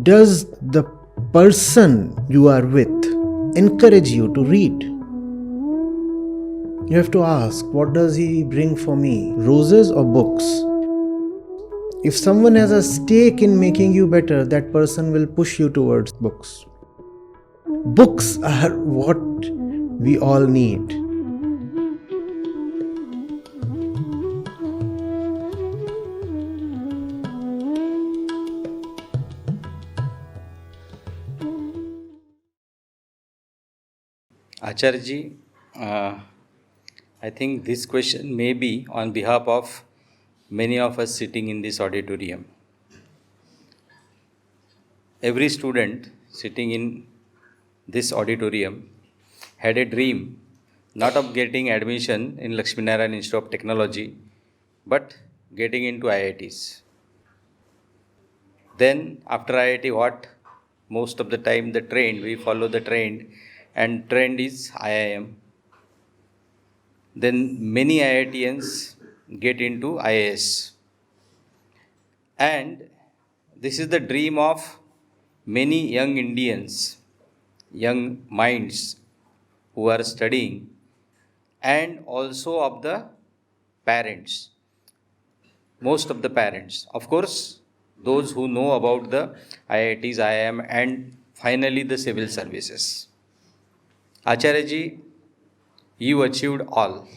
Does the person you are with encourage you to read? You have to ask, what does he bring for me? Roses or books? If someone has a stake in making you better, that person will push you towards books. Books are what we all need. Acharya ji, I think this question may be on behalf of many of us sitting in this auditorium. Every student sitting in this auditorium had a dream not of getting admission in Lakshminarayan Institute of Technology, but getting into IITs. Then after IIT, what? Most of the time the trend, we follow the trend, and trend is IIM. Then many IITians get into IAS. And this is the dream of many young Indians, young minds who are studying, and also of the parents, most of the parents. Of course, those who know about the IITs, IIM, and finally the civil services. Acharya ji, you achieved all.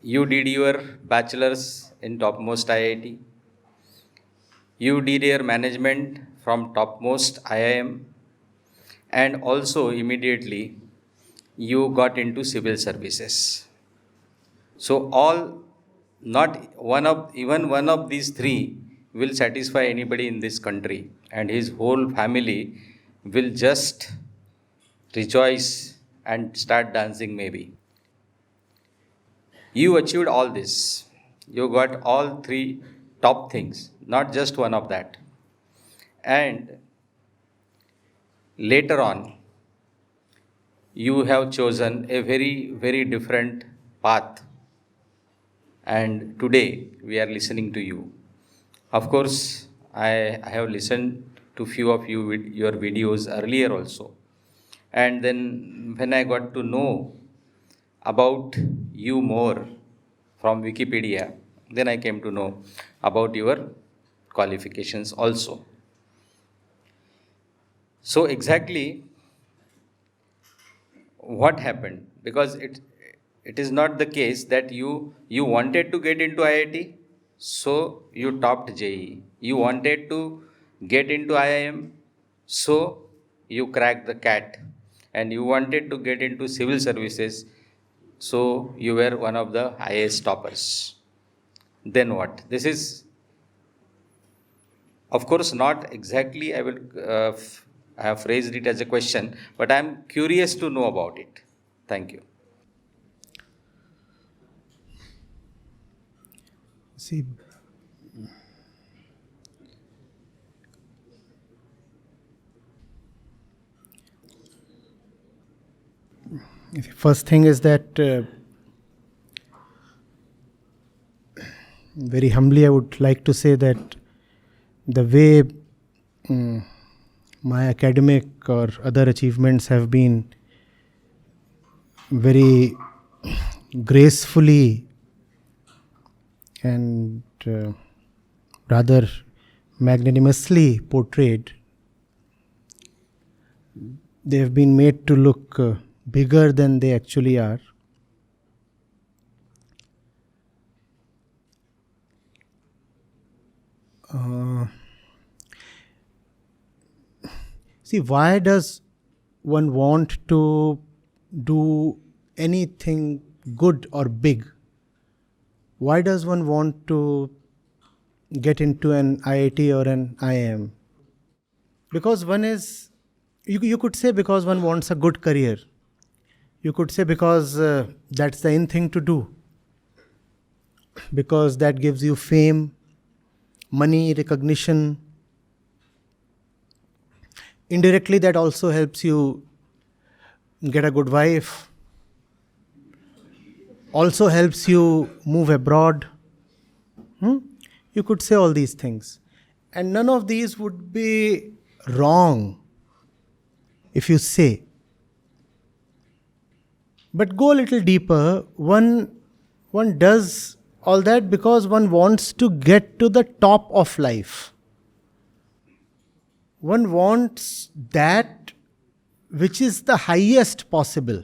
You did your bachelor's in topmost IIT. You did your management from topmost IIM, and also immediately you got into civil services. So all, not one of, even one of these three will satisfy anybody in this country, and his whole family will just rejoice and start dancing maybe. You achieved all this. You got all three top things, not just one of that. And later on, you have chosen a very, very different path. And today, we are listening to you. Of course, I have listened to few of you with your videos earlier also. And then when I got to know about you more from Wikipedia, then I came to know about your qualifications also. So exactly what happened? Because it is not the case that you wanted to get into IIT, so you topped JEE. You wanted to get into IIM, so you cracked the CAT, and you wanted to get into civil services, so you were one of the highest toppers. Then what? This is, of course, not exactly, I have phrased it as a question, but I am curious to know about it. Thank you. See, first thing is that very humbly I would like to say that the way my academic or other achievements have been very gracefully and rather magnanimously portrayed, they have been made to look bigger than they actually are. See, why does one want to do anything good or big? Why does one want to get into an IIT or an IIM? Because one is, you could say because one wants a good career. You could say because that's the in thing to do. Because that gives you fame, money, recognition. Indirectly, that also helps you get a good wife. Also helps you move abroad. You could say all these things. And none of these would be wrong if you say. But go a little deeper. One does all that because one wants to get to the top of life. One wants that which is the highest possible.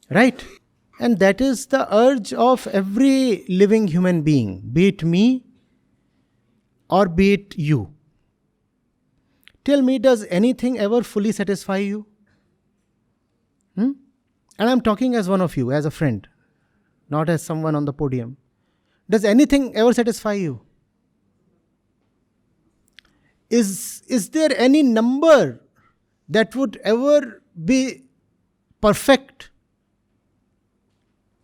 Right? And that is the urge of every living human being, be it me or be it you. Tell me, does anything ever fully satisfy you? And I'm talking as one of you, as a friend, not as someone on the podium. Does anything ever satisfy you? Is there any number that would ever be perfect?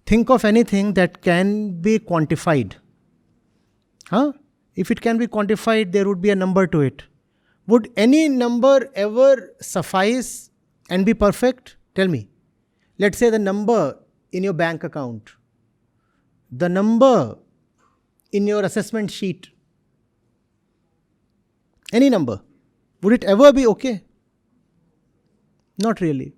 Think of anything that can be quantified. If it can be quantified, there would be a number to it. Would any number ever suffice and be perfect? Tell me. Let's say the number in your bank account, the number in your assessment sheet, any number. Would it ever be okay? Not really.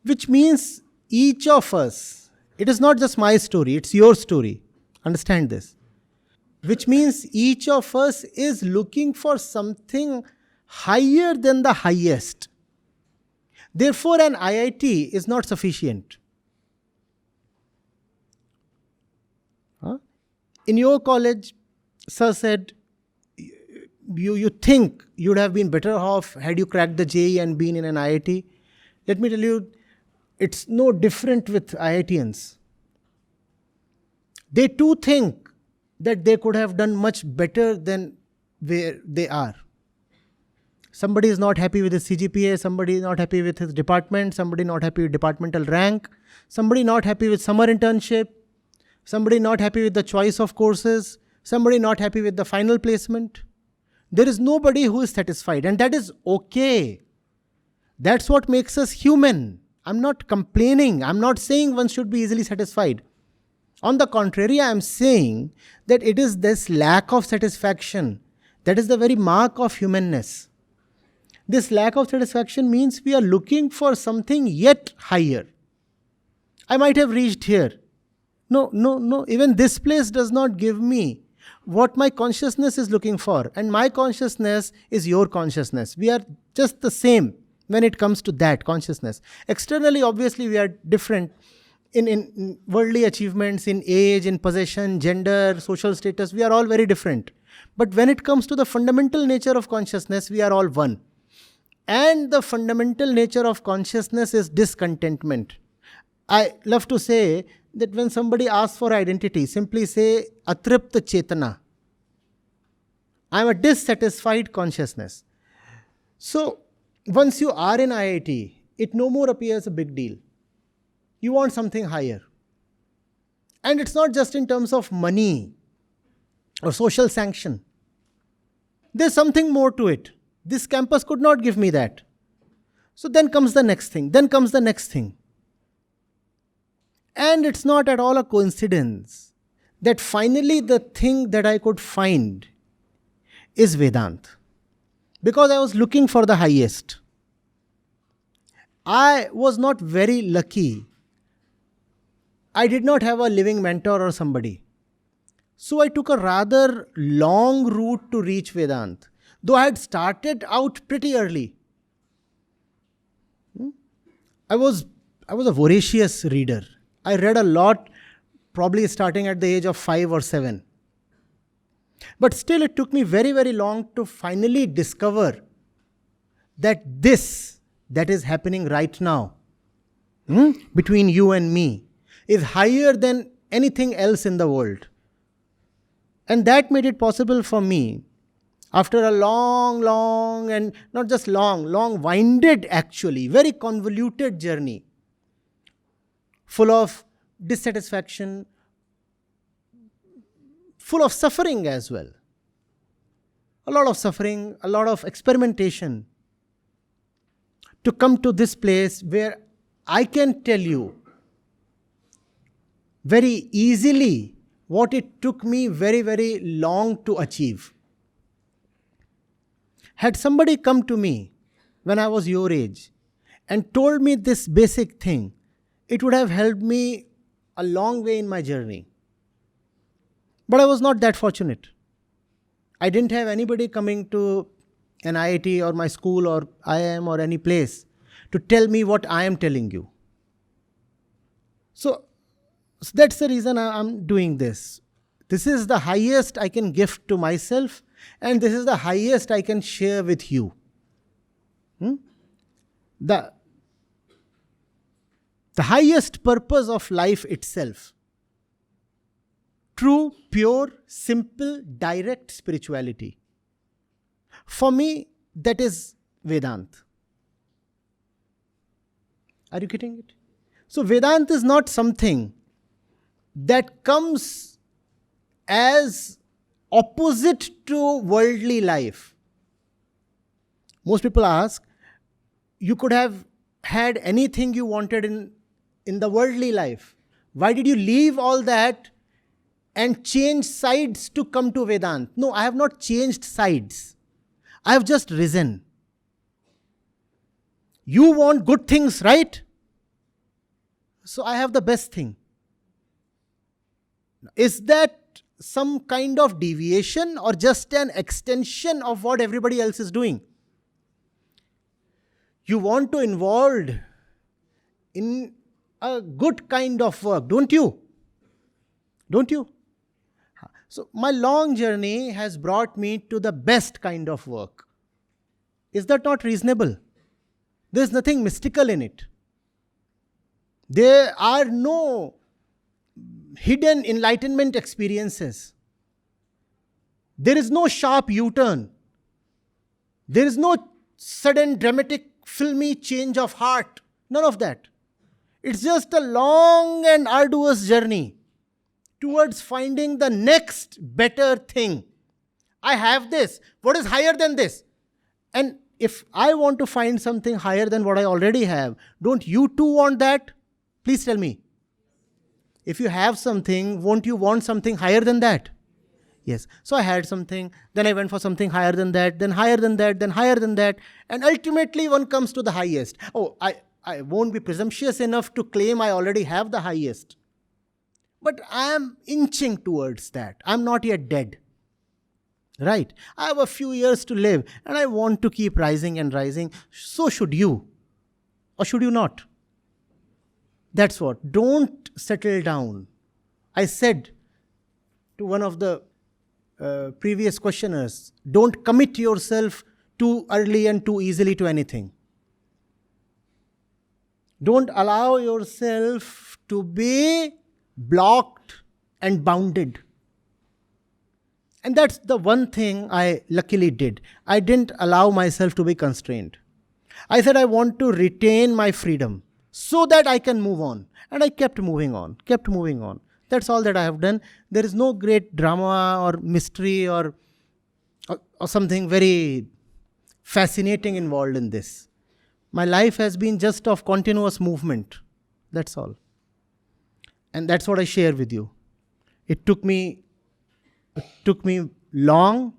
Which means each of us, it is not just my story, it's your story. Understand this. Which means each of us is looking for something higher than the highest. Therefore, an IIT is not sufficient. In your college, sir said, you think you'd have been better off had you cracked the JEE and been in an IIT. Let me tell you, it's no different with IITians. They too think that they could have done much better than where they are. Somebody is not happy with his CGPA, somebody is not happy with his department, somebody not happy with departmental rank, somebody not happy with summer internship, somebody not happy with the choice of courses, somebody not happy with the final placement. There is nobody who is satisfied, and that is okay. That's what makes us human. I'm not complaining. I'm not saying one should be easily satisfied. On the contrary, I am saying that it is this lack of satisfaction that is the very mark of humanness. This lack of satisfaction means we are looking for something yet higher. I might have reached here. No. Even this place does not give me what my consciousness is looking for. And my consciousness is your consciousness. We are just the same when it comes to that consciousness. Externally, obviously, we are different in worldly achievements, in age, in possession, gender, social status. We are all very different. But when it comes to the fundamental nature of consciousness, we are all one. And the fundamental nature of consciousness is discontentment. I love to say that when somebody asks for identity, simply say, Atripta Chetana. I am a dissatisfied consciousness. So, once you are in IIT, it no more appears a big deal. You want something higher. And it's not just in terms of money or social sanction. There's something more to it. This campus could not give me that. So then comes the next thing. Then comes the next thing. And it's not at all a coincidence that finally the thing that I could find is Vedanta. Because I was looking for the highest. I was not very lucky. I did not have a living mentor or somebody. So I took a rather long route to reach Vedanta. Though I had started out pretty early. I was a voracious reader. I read a lot, probably starting at the age of 5 or 7. But still it took me very, very long to finally discover that this that is happening right now between you and me is higher than anything else in the world. And that made it possible for me, after a long and not just long, winded actually, very convoluted journey, full of dissatisfaction, full of suffering as well. A lot of suffering, a lot of experimentation, to come to this place where I can tell you very easily what it took me very, very long to achieve. Had somebody come to me when I was your age and told me this basic thing, it would have helped me a long way in my journey. But I was not that fortunate. I didn't have anybody coming to an IIT or my school or IIM or any place to tell me what I am telling you. So that's the reason I'm doing this. This is the highest I can gift to myself, and this is the highest I can share with you. The highest purpose of life itself. True, pure, simple, direct spirituality. For me, that is Vedanta. Are you getting it? So Vedanta is not something that comes as opposite to worldly life. Most people ask, you could have had anything you wanted in the worldly life. Why did you leave all that and change sides to come to Vedanta? No, I have not changed sides. I have just risen. You want good things, right? So I have the best thing. Is that some kind of deviation or just an extension of what everybody else is doing? You want to involve in a good kind of work, don't you? Don't you? So my long journey has brought me to the best kind of work. Is that not reasonable? There is nothing mystical in it. There are no hidden enlightenment experiences. There is no sharp U-turn. There is no sudden dramatic filmy change of heart. None of that. It's just a long and arduous journey towards finding the next better thing. I have this. What is higher than this? And if I want to find something higher than what I already have, don't you too want that? Please tell me. If you have something, won't you want something higher than that? Yes. So I had something, then I went for something higher than that, then higher than that, then higher than that, and ultimately one comes to the highest. Oh, I won't be presumptuous enough to claim I already have the highest. But I am inching towards that. I am not yet dead. Right? I have a few years to live and I want to keep rising and rising. So should you. Or should you not? That's what. Don't settle down. I said to one of the previous questioners, don't commit yourself too early and too easily to anything. Don't allow yourself to be blocked and bounded. And that's the one thing I luckily did. I didn't allow myself to be constrained. I said I want to retain my freedom so that I can move on. And I kept moving on, kept moving on. That's all that I have done. There is no great drama or mystery or something very fascinating involved in this. My life has been just of continuous movement. That's all. And that's what I share with you. It took me long.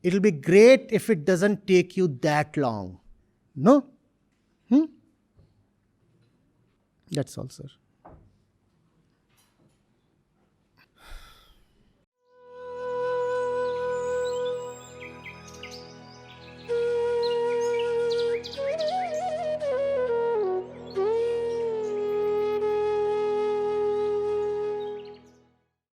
It'll be great if it doesn't take you that long. No? That's all, sir.